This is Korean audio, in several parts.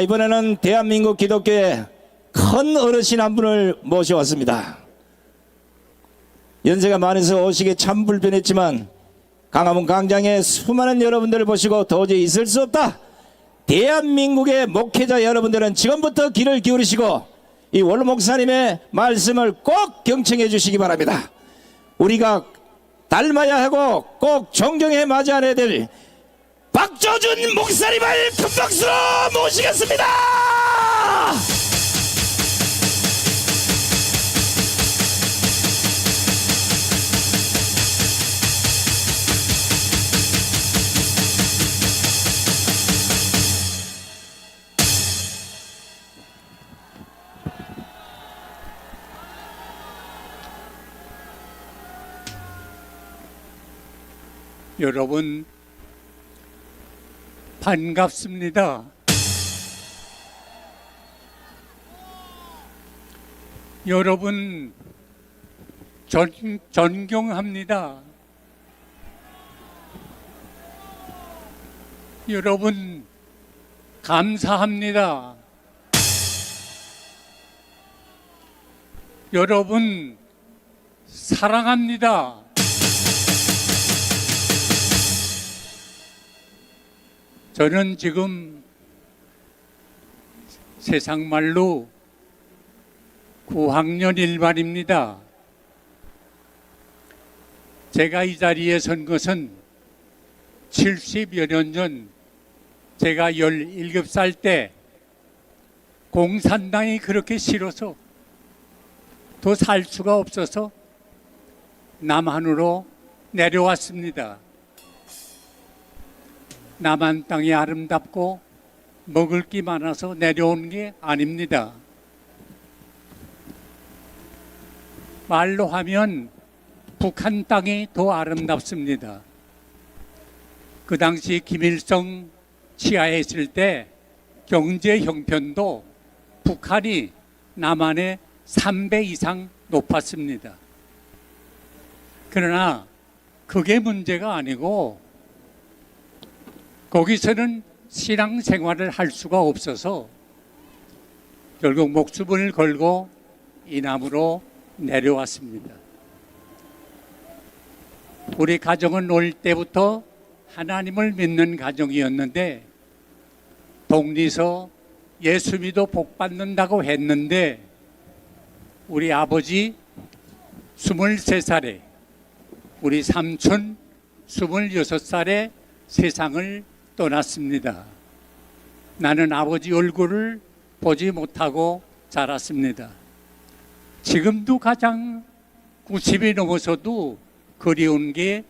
이번에는 대한민국 기독교의 큰 어르신 한 분을 모셔왔습니다. 연세가 많아서 오시기 참 불편했지만 강화문 광장에 수많은 여러분들을 보시고 도저히 있을 수 없다. 대한민국의 목회자 여러분들은 지금부터 귀를 기울이시고 이 원로 목사님의 말씀을 꼭 경청해 주시기 바랍니다. 우리가 닮아야 하고 꼭 존경해 맞이해야 될 박조준 목사님을 큰 박수로 모시겠습니다. 여러분 반갑습니다. 여러분 존경합니다. 여러분 감사합니다. 여러분 사랑합니다. 저는 지금 세상 말로 9학년 1반입니다. 제가 이 자리에 선 것은 70여 년 전 제가 17살 때 공산당이 그렇게 싫어서 더 살 수가 없어서 남한으로 내려왔습니다. 남한 땅이 아름답고 먹을 게 많아서 내려온 게 아닙니다. 말로 하면 북한 땅이 더 아름답습니다. 그 당시 김일성 치하에 있을 때 경제 형편도 북한이 남한의 3배 이상 높았습니다. 그러나 그게 문제가 아니고 거기서는 신앙생활을 할 수가 없어서 결국 목숨을 걸고 이남으로 내려왔습니다. 우리 가정은 어릴 때부터 하나님을 믿는 가정이었는데 독리서 예수 믿어 복 받는다고 했는데 우리 아버지 23살에 우리 삼촌 26살에 세상을 떠났습니다. 나는 아버지 얼굴을 보지 못하고 자랐습니다. 지금도 가장 90이 넘어서도 그리운 게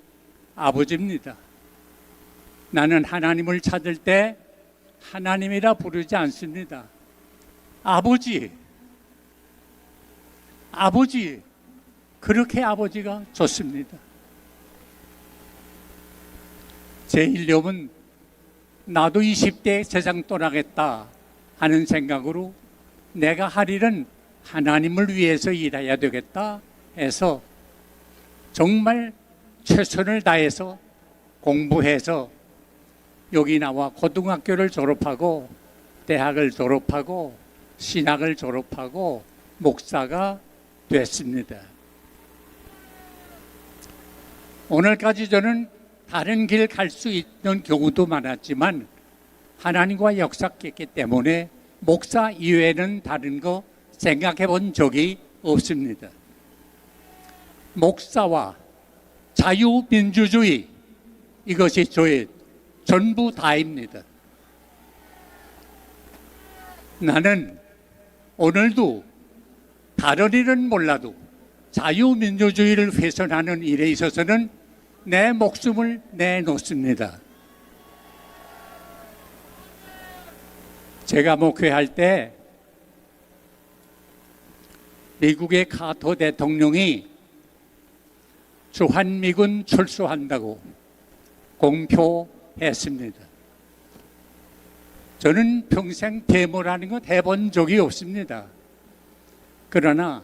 아버지입니다. 나는 하나님을 찾을 때 하나님이라 부르지 않습니다. 아버지, 아버지, 그렇게 아버지가 좋습니다. 제 일념은 나도 20대에 세상 떠나겠다 하는 생각으로 내가 할 일은 하나님을 위해서 일해야 되겠다 해서 정말 최선을 다해서 공부해서 여기 나와 고등학교를 졸업하고 대학을 졸업하고 신학을 졸업하고 목사가 됐습니다. 오늘까지 저는 다른 길 갈 수 있는 경우도 많았지만 하나님과 역사했기 때문에 목사 이외에는 다른 거 생각해 본 적이 없습니다. 목사와 자유민주주의 이것이 저의 전부 다입니다. 나는 오늘도 다른 일은 몰라도 자유민주주의를 훼손하는 일에 있어서는 내 목숨을 내놓습니다. 제가 목회할 때 미국의 카터 대통령이 주한미군 철수한다고 공표했습니다. 저는 평생 데모라는 것 해본 적이 없습니다. 그러나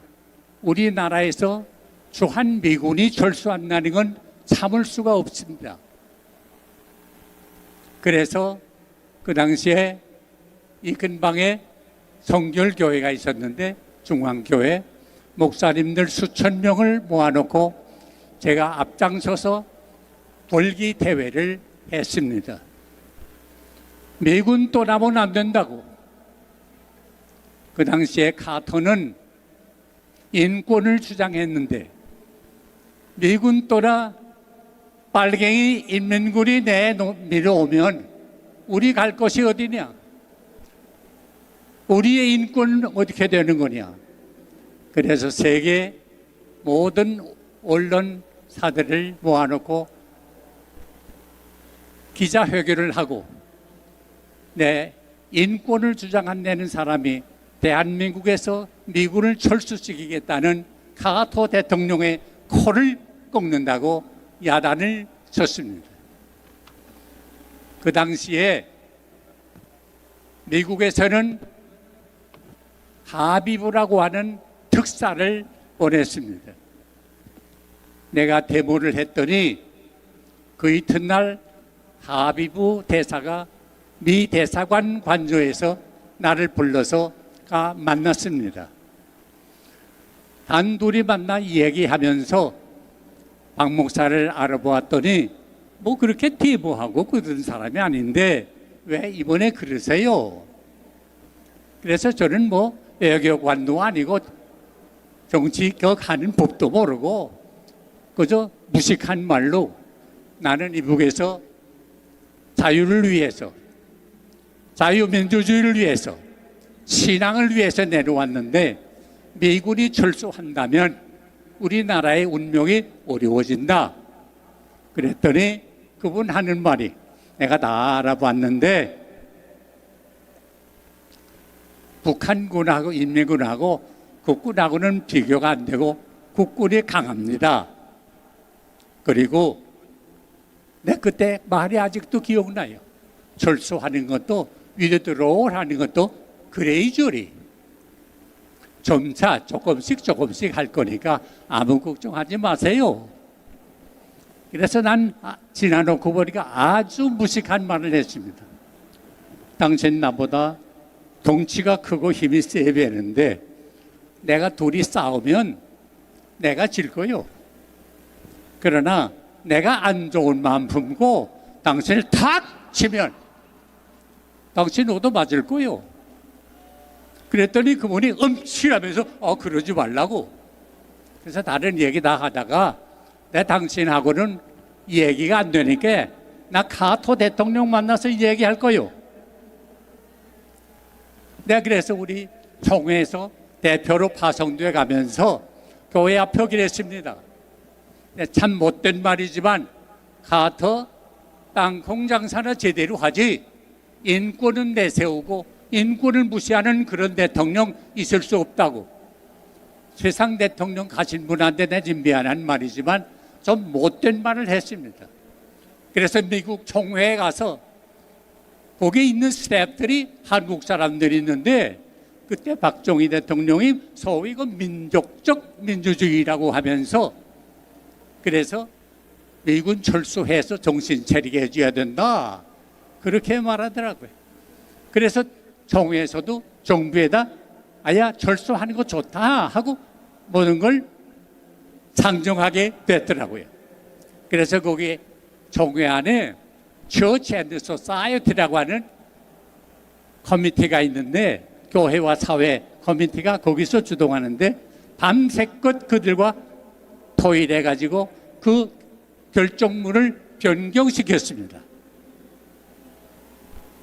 우리나라에서 주한미군이 철수한다는 건 참을 수가 없습니다. 그래서 그 당시에 이 근방에 성결교회가 있었는데 중앙교회 목사님들 수천 명을 모아놓고 제가 앞장서서 돌기 대회를 했습니다. 미군 떠나면 안 된다고. 그 당시에 카터는 인권을 주장했는데 미군 떠나 빨갱이 인민군이 밀어오면 우리 갈 곳이 어디냐? 우리의 인권은 어떻게 되는 거냐? 그래서 세계 모든 언론사들을 모아놓고 기자회견을 하고 내 인권을 주장한다는 사람이 대한민국에서 미군을 철수시키겠다는 카터 대통령의 코를 꺾는다고 야단을 쳤습니다. 그 당시에 미국에서는 하비부라고 하는 특사를 보냈습니다. 내가 데모를 했더니 그 이튿날 하비부 대사가 미 대사관 관저에서 나를 불러서 만났습니다. 단둘이 만나 얘기하면서 박 목사를 알아보았더니 뭐 그렇게 데모하고 그런 사람이 아닌데 왜 이번에 그러세요? 그래서 저는 뭐 외교관도 아니고 정치격 하는 법도 모르고 그저 무식한 말로 나는 이북에서 자유를 위해서 자유민주주의를 위해서 신앙을 위해서 내려왔는데 미군이 철수한다면 우리나라의 운명이 어려워진다. 그랬더니 그분 하는 말이 내가 다 알아봤는데 북한군하고 인민군하고 국군하고는 비교가 안 되고 국군이 강합니다. 그리고 내 그때 말이 아직도 기억나요. 철수하는 것도 위드로울 하는 것도 그레이저리 점차 조금씩 할 거니까 아무 걱정하지 마세요. 그래서 난 지나놓고 보니까 아주 무식한 말을 했습니다. 당신 나보다 덩치가 크고 힘이 세 배는데 내가 둘이 싸우면 내가 질 거요. 그러나 내가 안 좋은 마음 품고 당신을 탁 치면 당신 옷도 맞을 거요. 그랬더니 그분이 음치라면서 그러지 말라고. 그래서 다른 얘기 다 하다가 내 당신하고는 얘기가 안 되니까 나 카터 대통령 만나서 얘기할 거요. 내가 그래서 우리 총회에서 대표로 파송돼 가면서 교회 앞에 기랬습니다. 참 못된 말이지만 카터 땅콩 장사나 제대로 하지 인권은 내세우고 인권을 무시하는 그런 대통령 있을 수 없다고. 세상 대통령 가신 분한테 내 지금 미안한 말이지만 좀 못된 말을 했습니다. 그래서 미국 총회에 가서 거기 있는 스태프들이 한국 사람들이 있는데 그때 박정희 대통령이 소위 그 민족적 민주주의라고 하면서 그래서 미군 철수해서 정신 차리게 해줘야 된다 그렇게 말하더라고요. 그래서 총회에서도 정부에다 아야 철수하는 거 좋다 하고 모든 걸 상정하게 됐더라고요. 그래서 거기 총회 안에 Church and Society라고 하는 커미티가 있는데 교회와 사회 커미티가 거기서 주동하는데 밤새껏 그들과 토의해가지고 그 결정문을 변경시켰습니다.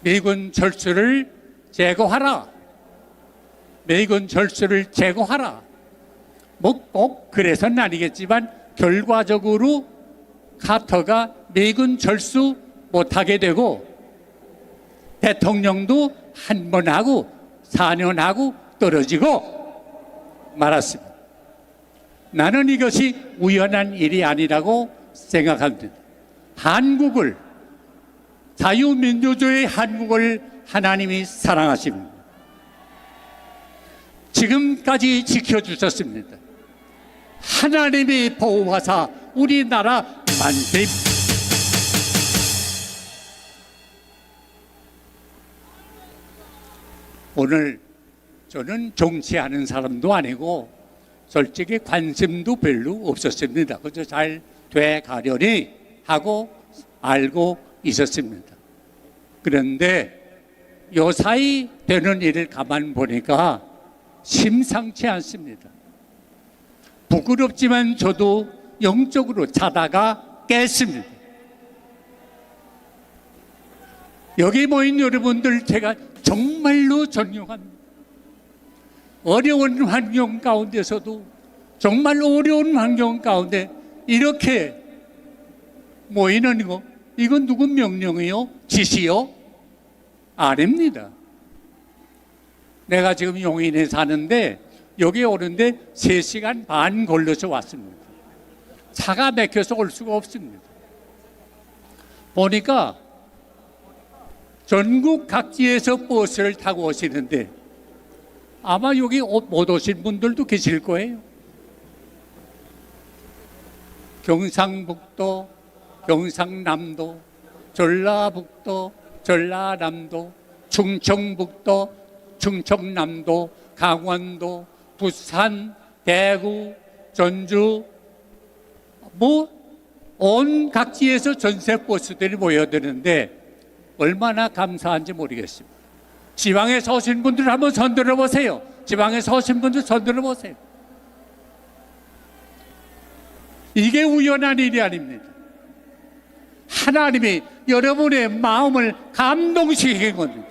미군 철수를 제거하라. 미군 철수를 제거하라. 뭐 꼭 그래서는 아니겠지만 결과적으로 카터가 미군 철수 못하게 되고 대통령도 한 번 하고 4년 하고 떨어지고 말았습니다. 나는 이것이 우연한 일이 아니라고 생각합니다. 한국을 자유민주주의 한국을 하나님이 사랑하십니다. 지금까지 지켜주셨습니다. 하나님이 보호하사 우리나라 만세. 오늘 저는 정치하는 사람도 아니고 솔직히 관심도 별로 없었습니다. 그저 잘 돼가려니 하고 알고 있었습니다. 그런데 요사이 되는 일을 가만 보니까 심상치 않습니다. 부끄럽지만 저도 영적으로 자다가 깼습니다. 여기 모인 여러분들 제가 정말로 존경합니다. 어려운 환경 가운데서도 정말 어려운 환경 가운데 이렇게 모이는 거, 이건 누구 명령이요? 지시요? 아닙니다. 내가 지금 용인에 사는데 여기 오는데 3시간 반 걸려서 왔습니다. 차가 막혀서 올 수가 없습니다. 보니까 전국 각지에서 버스를 타고 오시는데 아마 여기 못 오신 분들도 계실 거예요. 경상북도, 경상남도, 전라북도, 전라남도, 충청북도, 충청남도, 강원도, 부산, 대구, 전주, 온 각지에서 전세 버스들이 모여드는데 얼마나 감사한지 모르겠습니다. 지방에서 오신 분들 한번 손 들어보세요. 지방에서 오신 분들 손 들어보세요. 이게 우연한 일이 아닙니다. 하나님이 여러분의 마음을 감동시킨 겁니다.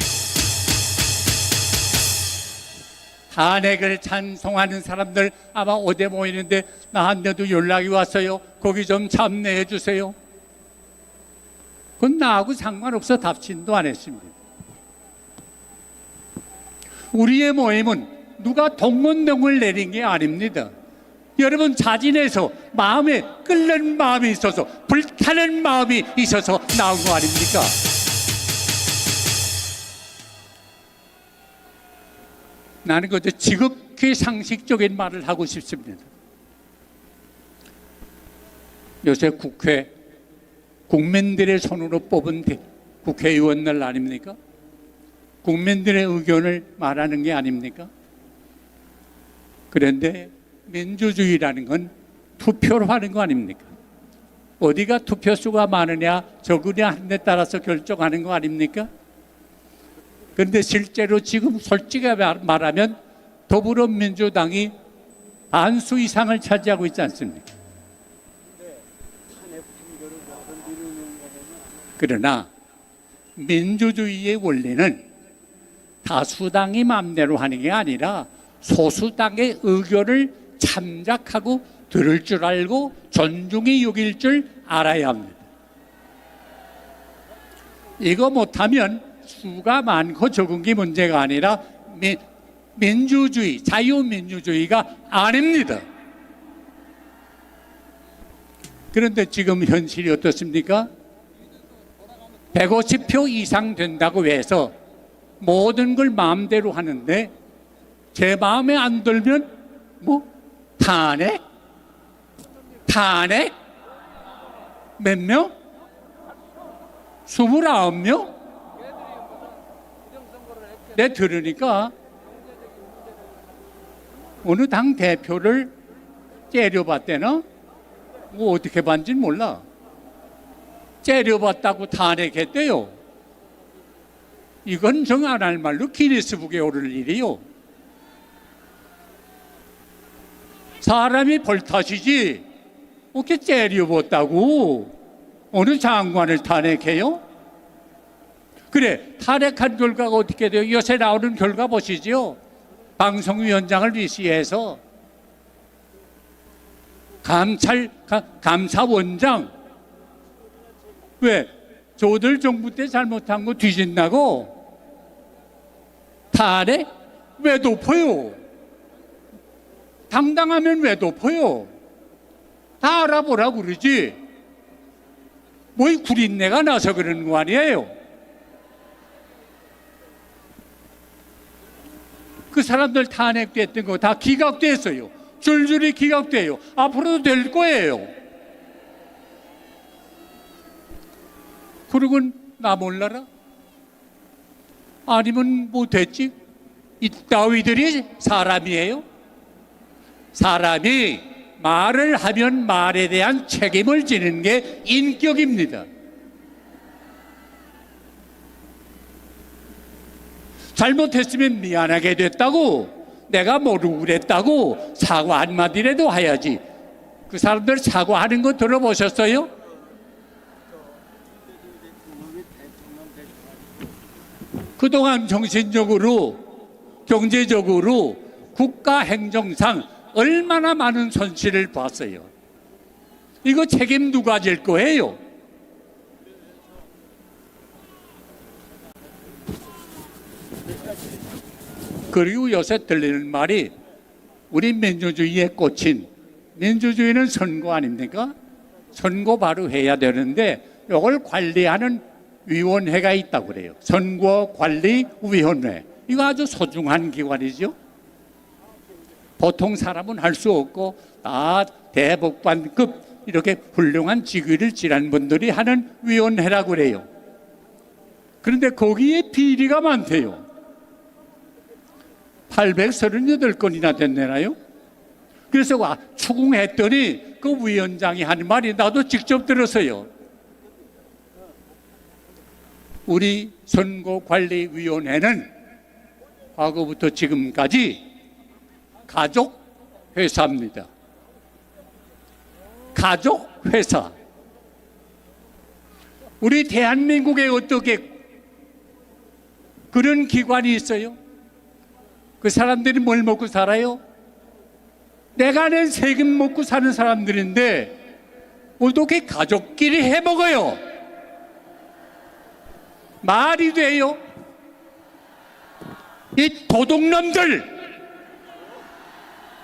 탄핵을 찬송하는 사람들 아마 어디 모이는데 나한테도 연락이 왔어요. 거기 좀 참여해 주세요. 그건 나하고 상관없어 답신도 안 했습니다. 우리의 모임은 누가 동문동을 내린 게 아닙니다. 여러분 자진해서 마음에 끓는 마음이 있어서 불타는 마음이 있어서 나온 거 아닙니까? 나는 그저 지극히 상식적인 말을 하고 싶습니다. 요새 국회 국민들의 손으로 뽑은 국회의원들 아닙니까? 국민들의 의견을 말하는 게 아닙니까? 그런데 민주주의라는 건 투표로 하는 거 아닙니까? 어디가 투표수가 많으냐 적으냐 하는 데 따라서 결정하는 거 아닙니까? 그런데 실제로 지금 솔직히 말하면 더불어민주당이 반수 이상을 차지하고 있지 않습니까? 그러나 민주주의의 원리는 다수당이 마음대로 하는 게 아니라 소수당의 의견을 참작하고 들을 줄 알고 존중히 여길 줄 알아야 합니다. 이거 못하면 수가 많고 적은 게 문제가 아니라 민주주의, 자유민주주의가 아닙니다. 그런데 지금 현실이 어떻습니까? 150표 이상 된다고 해서 모든 걸 마음대로 하는데 제 마음에 안 들면 탄핵? 탄핵? 몇 명? 29명? 내 들으니까 어느 당 대표를 째려봤대나? 어떻게 봤는지는 몰라. 째려봤다고 탄핵했대요. 이건 정 안 할 말로 기네스북에 오를 일이요. 사람이 벌타시지 어떻게 째려봤다고 어느 장관을 탄핵해요? 그래, 탄핵한 결과가 어떻게 돼요? 요새 나오는 결과 보시죠. 방송위원장을 위시해서 감사원장 왜? 저들 정부 때 잘못한 거 뒤진다고? 탄핵? 왜 덮어요? 당당하면 왜 덮어요? 다 알아보라고 그러지. 뭐 이 구린내가 나서 그러는 거 아니에요? 그 사람들 탄핵됐던 거 다 기각됐어요. 줄줄이 기각돼요. 앞으로도 될 거예요. 그러고 나 몰라라? 아니면 뭐 됐지? 이따위들이 사람이에요? 사람이 말을 하면 말에 대한 책임을 지는 게 인격입니다. 잘못했으면 미안하게 됐다고, 내가 모르고 그랬다고 사과 한마디라도 해야지. 그 사람들 사과하는 거 들어보셨어요? 그동안 정신적으로, 경제적으로, 국가 행정상 얼마나 많은 손실을 봤어요. 이거 책임 누가 질 거예요? 그리고 요새 들리는 말이 우리 민주주의에 꽂힌, 민주주의는 선거 아닙니까? 선거 바로 해야 되는데 이걸 관리하는 위원회가 있다고 그래요. 선거관리위원회. 이거 아주 소중한 기관이죠. 보통 사람은 할 수 없고 다 대법관급 이렇게 훌륭한 직위를 지난 분들이 하는 위원회라고 그래요. 그런데 거기에 비리가 많대요. 838건이나 됐나요? 그래서 추궁했더니 그 위원장이 하는 말이 나도 직접 들었어요. 우리 선거관리위원회는 과거부터 지금까지 가족회사입니다. 가족회사. 우리 대한민국에 어떻게 그런 기관이 있어요? 그 사람들이 뭘 먹고 살아요? 내가 낸 세금 먹고 사는 사람들인데 어떻게 가족끼리 해먹어요? 말이 돼요? 이 도둑놈들,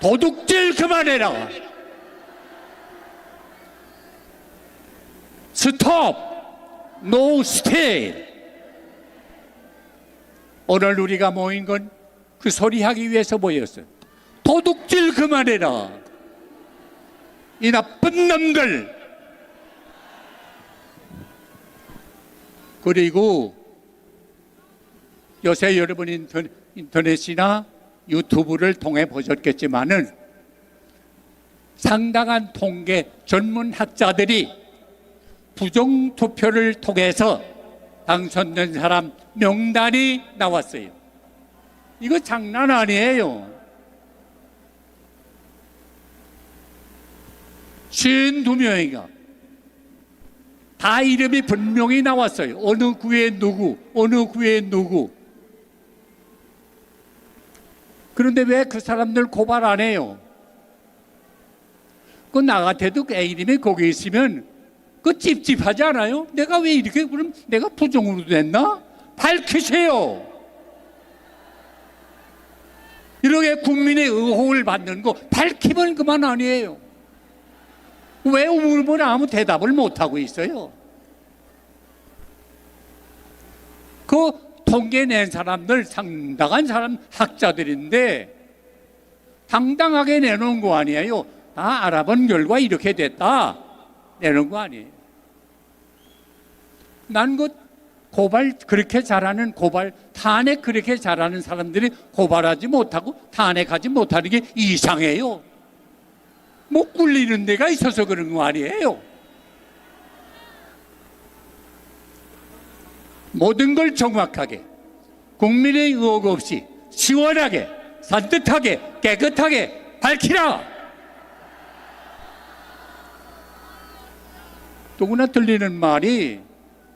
도둑질 그만해라. 스톱, 노 스테이. 오늘 우리가 모인 건 그 소리 하기 위해서 모였어요. 도둑질 그만해라. 이 나쁜 놈들. 그리고 요새 여러분 인터넷이나 유튜브를 통해 보셨겠지만은 상당한 통계 전문 학자들이 부정투표를 통해서 당선된 사람 명단이 나왔어요. 이거 장난 아니에요. 52명인가 다 이름이 분명히 나왔어요. 어느 구에 누구, 어느 구에 누구. 그런데 왜 그 사람들 고발 안 해요? 그 나 같아도 그 이름이 거기 있으면 그 찝찝하지 않아요? 내가 왜 이렇게, 그럼 내가 부정으로 됐나? 밝히세요. 이렇게 국민의 의혹을 받는 거 밝히면 그만 아니에요. 왜 물으면 아무 대답을 못하고 있어요? 그 통계 낸 사람들 상당한 사람 학자들인데 당당하게 내놓은 거 아니에요. 다 알아본 결과 이렇게 됐다 내놓은 거 아니에요. 난 그 고발 그렇게 잘하는 고발 탄핵 그렇게 잘하는 사람들이 고발하지 못하고 탄핵하지 못하는 게 이상해요. 못 굴리는 데가 있어서 그런 거 아니에요. 모든 걸 정확하게 국민의 의혹 없이 시원하게 산뜻하게 깨끗하게 밝히라. 누구나 들리는 말이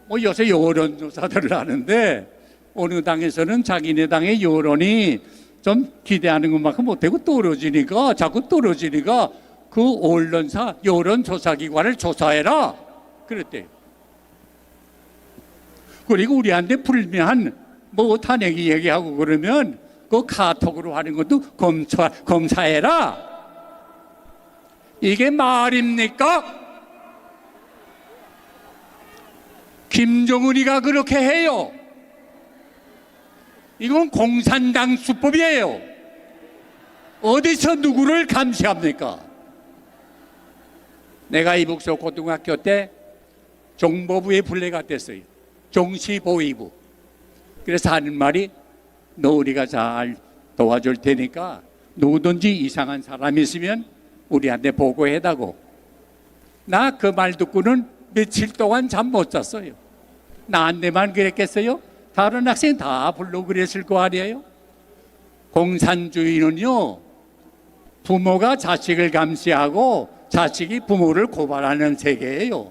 뭐 요새 여론조사들을 하는데 어느 당에서는 자기네 당의 여론이 좀 기대하는 것만큼 못하고 떨어지니까 자꾸 떨어지니까 그 언론사 여론조사기관을 조사해라 그랬대요. 그리고 우리한테 불미한 뭐 탄핵 얘기하고 그러면 그 카톡으로 하는 것도 검사해라. 이게 말입니까? 김정은이가 그렇게 해요. 이건 공산당 수법이에요. 어디서 누구를 감시합니까? 내가 이북서 고등학교 때 정보부에 분례가 됐어요. 정시보위부. 그래서 하는 말이 너 우리가 잘 도와줄 테니까 누구든지 이상한 사람이 있으면 우리한테 보고해다고. 나 그 말 듣고는 며칠 동안 잠 못 잤어요. 나한테만 그랬겠어요? 다른 학생 다 불러 그랬을 거 아니에요? 공산주의는요, 부모가 자식을 감시하고 자식이 부모를 고발하는 세계예요.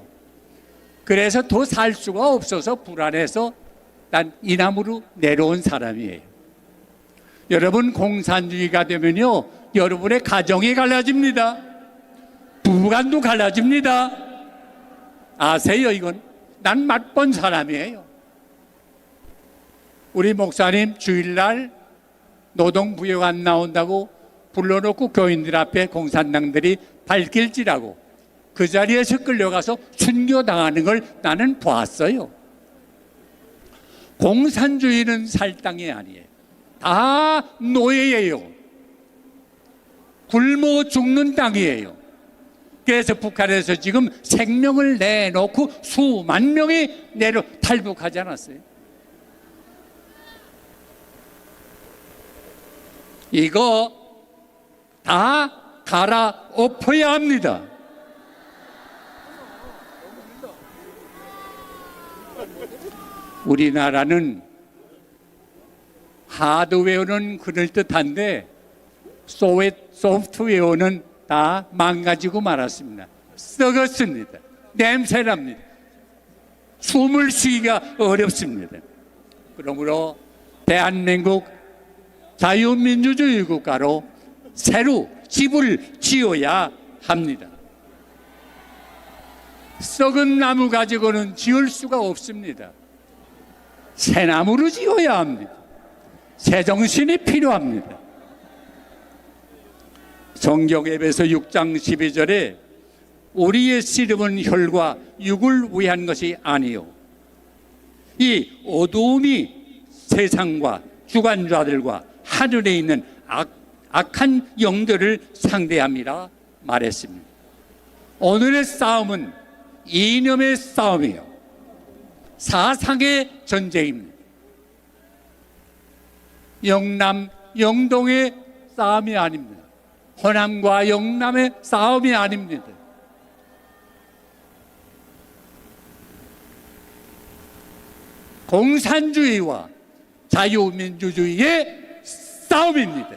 그래서 더 살 수가 없어서 불안해서 난 이남으로 내려온 사람이에요. 여러분, 공산주의가 되면요, 여러분의 가정이 갈라집니다. 부부간도 갈라집니다. 아세요, 이건? 난 맛본 사람이에요. 우리 목사님 주일날 노동부역 안 나온다고 불러놓고 교인들 앞에 공산당들이 발길질하고 그 자리에서 끌려가서 순교당하는 걸 나는 봤어요. 공산주의는 살 땅이 아니에요. 다 노예예요. 굶어 죽는 땅이에요. 그래서 북한에서 지금 생명을 내놓고 수만 명이 탈북하지 않았어요. 이거 다 갈아엎어야 합니다. 우리나라는 하드웨어는 그럴듯한데 소프트웨어는 다 망가지고 말았습니다. 썩었습니다. 냄새납니다. 숨을 쉬기가 어렵습니다. 그러므로 대한민국 자유민주주의 국가로 새로 집을 지어야 합니다. 썩은 나무 가지고는 지을 수가 없습니다. 새 나무로 지어야 합니다. 새 정신이 필요합니다. 성경에서 6장 12절에 우리의 씨름은 혈과 육을 위한 것이 아니요 이 어두움이 세상과 주관자들과 하늘에 있는 악한 영들을 상대함이라 말했습니다. 오늘의 싸움은 이념의 싸움이에요. 사상의 전쟁입니다. 영남, 영동의 싸움이 아닙니다. 호남과 영남의 싸움이 아닙니다. 공산주의와 자유민주주의의 싸움입니다.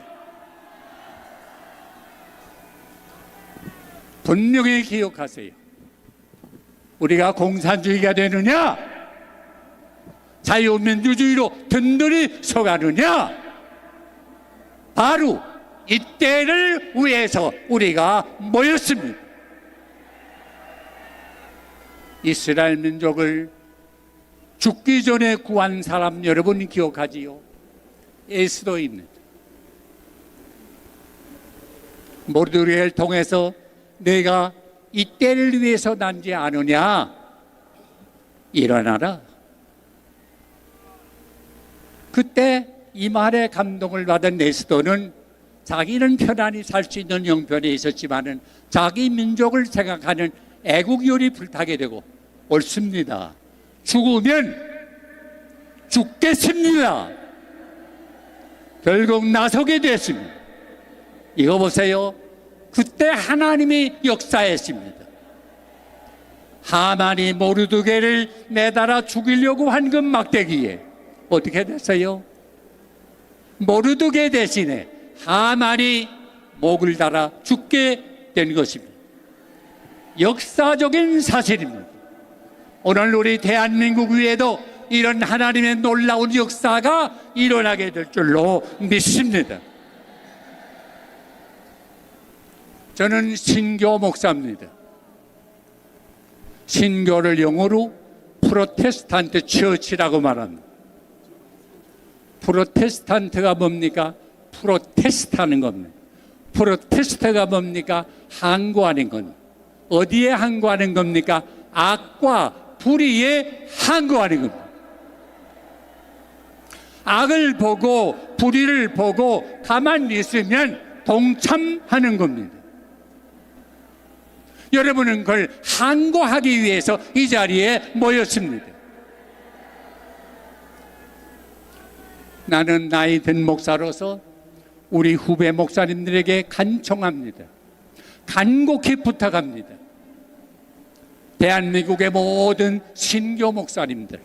분명히 기억하세요. 우리가 공산주의가 되느냐, 자유민주주의로 든든히 서가느냐, 바로 이때를 위해서 우리가 모였습니다. 이스라엘 민족을 죽기 전에 구한 사람 여러분 기억하지요? 에스더입니다. 모르드게를 통해서 내가 이때를 위해서 난지 아느냐, 일어나라. 그때 이 말에 감동을 받은 에스더는 자기는 편안히 살 수 있는 형편에 있었지만은 자기 민족을 생각하는 애국열이 불타게 되고, 옳습니다. 죽으면 죽겠습니다. 결국 나서게 됐습니다. 이거 보세요. 그때 하나님이 역사했습니다. 하만이 모르드게를 매달아 죽이려고 한 그 막대기에 어떻게 됐어요? 모르드게 대신에 하만이 목을 달아 죽게 된 것입니다. 역사적인 사실입니다. 오늘 우리 대한민국 위에도 이런 하나님의 놀라운 역사가 일어나게 될 줄로 믿습니다. 저는 신교 목사입니다. 신교를 영어로 프로테스탄트 처치라고 말합니다. 프로테스탄트가 뭡니까? 프로테스트하는 겁니다. 프로테스트가 뭡니까? 항거하는 겁니다. 어디에 항거하는 겁니까? 악과 불의에 항거하는 겁니다. 악을 보고 불의를 보고 가만히 있으면 동참하는 겁니다. 여러분은 그걸 항거하기 위해서 이 자리에 모였습니다. 나는 나이 든 목사로서 우리 후배 목사님들에게 간청합니다. 간곡히 부탁합니다. 대한민국의 모든 신교 목사님들,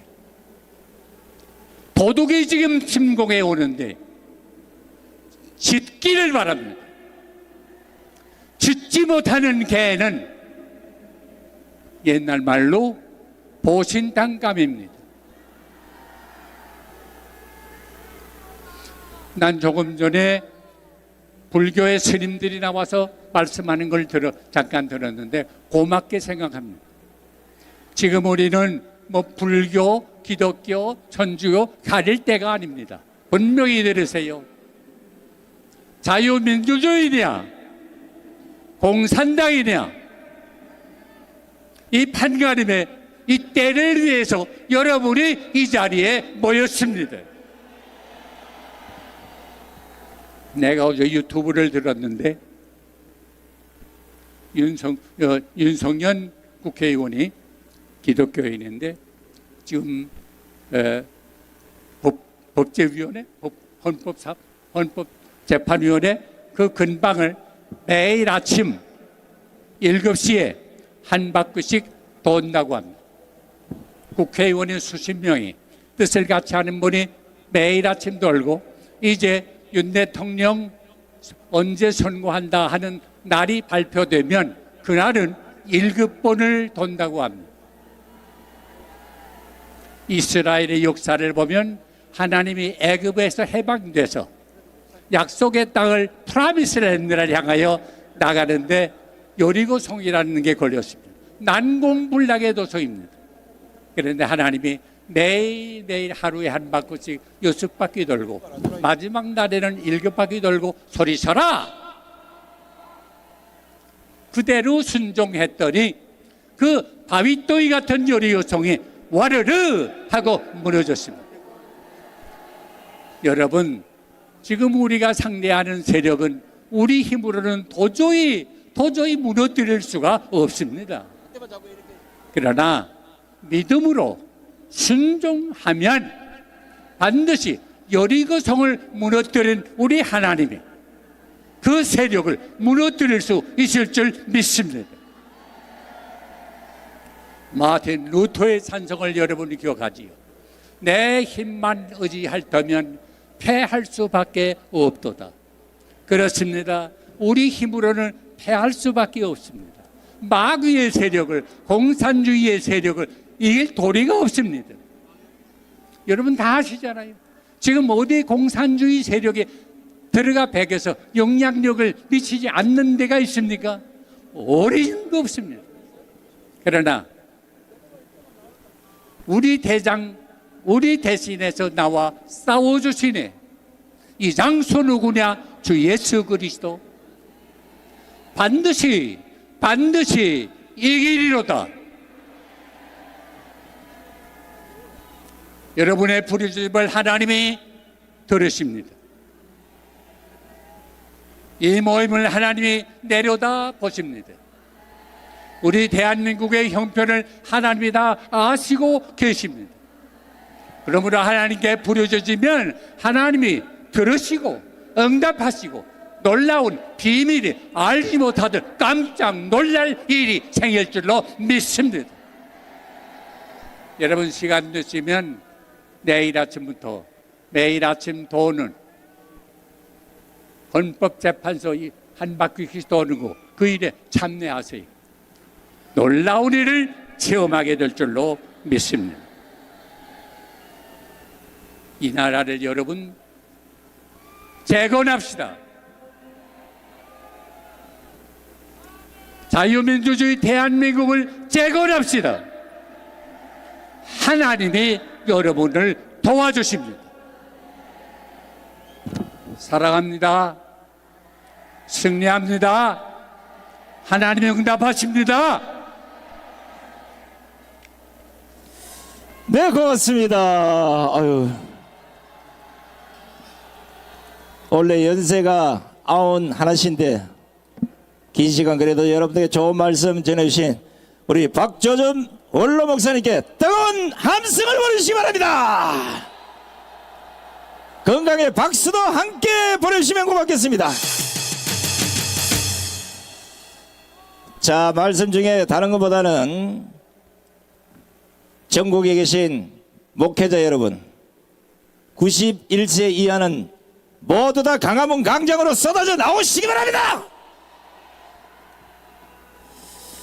도둑이 지금 침공해 오는데 짖기를 바랍니다. 짖지 못하는 개는 옛날 말로 보신당감입니다. 난 조금 전에 불교의 스님들이 나와서 말씀하는 걸 잠깐 들었는데 고맙게 생각합니다. 지금 우리는 뭐 불교, 기독교, 천주교 가릴 때가 아닙니다. 분명히 들으세요. 자유민주주의냐, 공산당이냐, 이 판가름의 이 때를 위해서 여러분이 이 자리에 모였습니다. 내가 어제 유튜브를 들었는데 윤석열 국회의원이 기독교인인데 지금 법제위원회, 헌법재판위원회 그 근방을 매일 아침 7시에 한 바퀴씩 돈다고 합니다. 국회의원이 수십 명이 뜻을 같이 하는 분이 매일 아침 돌고 이제 윤 대통령 언제 선고한다 하는 날이 발표되면 그날은 7번을 돈다고 합니다. 이스라엘의 역사를 보면 하나님이 애굽에서 해방돼서 약속의 땅을 프라미스랜드를 향하여 나가는데 여리고성이라는 게 걸렸습니다. 난공불락의 도성입니다. 그런데 하나님이 매일 하루에 한 바퀴씩 6바퀴 돌고 마지막 날에는 7바퀴 돌고 소리쳐라! 그대로 순종했더니 그 바위더위 같은 여리고성이 와르르 하고 무너졌습니다. 여러분, 지금 우리가 상대하는 세력은 우리 힘으로는 도저히 무너뜨릴 수가 없습니다. 그러나 믿음으로 순종하면 반드시 여리고성을 무너뜨린 우리 하나님이 그 세력을 무너뜨릴 수 있을 줄 믿습니다. 마틴 루터의 찬성을 여러분이 기억하지요. 내 힘만 의지할 터면 패할 수밖에 없도다. 그렇습니다. 우리 힘으로는 패할 수밖에 없습니다. 마귀의 세력을, 공산주의의 세력을 이길 도리가 없습니다. 여러분 다 아시잖아요. 지금 어디 공산주의 세력에 들어가 배겨서 영향력을 미치지 않는 데가 있습니까? 어린 거 없습니다. 그러나 우리 대신해서 나와 싸워주시네. 이 장소 누구냐? 주 예수 그리스도. 반드시 이기리로다. 여러분의 부르짖음을 하나님이 들으십니다. 이 모임을 하나님이 내려다 보십니다. 우리 대한민국의 형편을 하나님이 다 아시고 계십니다. 그러므로 하나님께 부르짖으면 하나님이 들으시고 응답하시고 놀라운 비밀이 알지 못하던 깜짝 놀랄 일이 생길 줄로 믿습니다. 여러분 시간 되시면 내일 아침부터 매일 아침 도는 헌법재판소 한 바퀴씩 도는 거 그 일에 참여하세요. 놀라운 일을 체험하게 될 줄로 믿습니다. 이 나라를 여러분 재건합시다. 자유민주주의 대한민국을 재건합시다. 하나님이 여러분을 도와주십니다. 사랑합니다. 승리합니다. 하나님이 응답하십니다. 네, 고맙습니다. 아유, 원래 연세가 91인데 긴 시간 그래도 여러분들에게 좋은 말씀 전해주신 우리 박조점 원로 목사님께 뜨거운 함성을 보내주시기 바랍니다. 건강의 박수도 함께 보내주시면 고맙겠습니다. 자, 말씀 중에 다른 것보다는 전국에 계신 목회자 여러분, 91세 이하는 모두 다 강화문 광장으로 쏟아져 나오시기 바랍니다.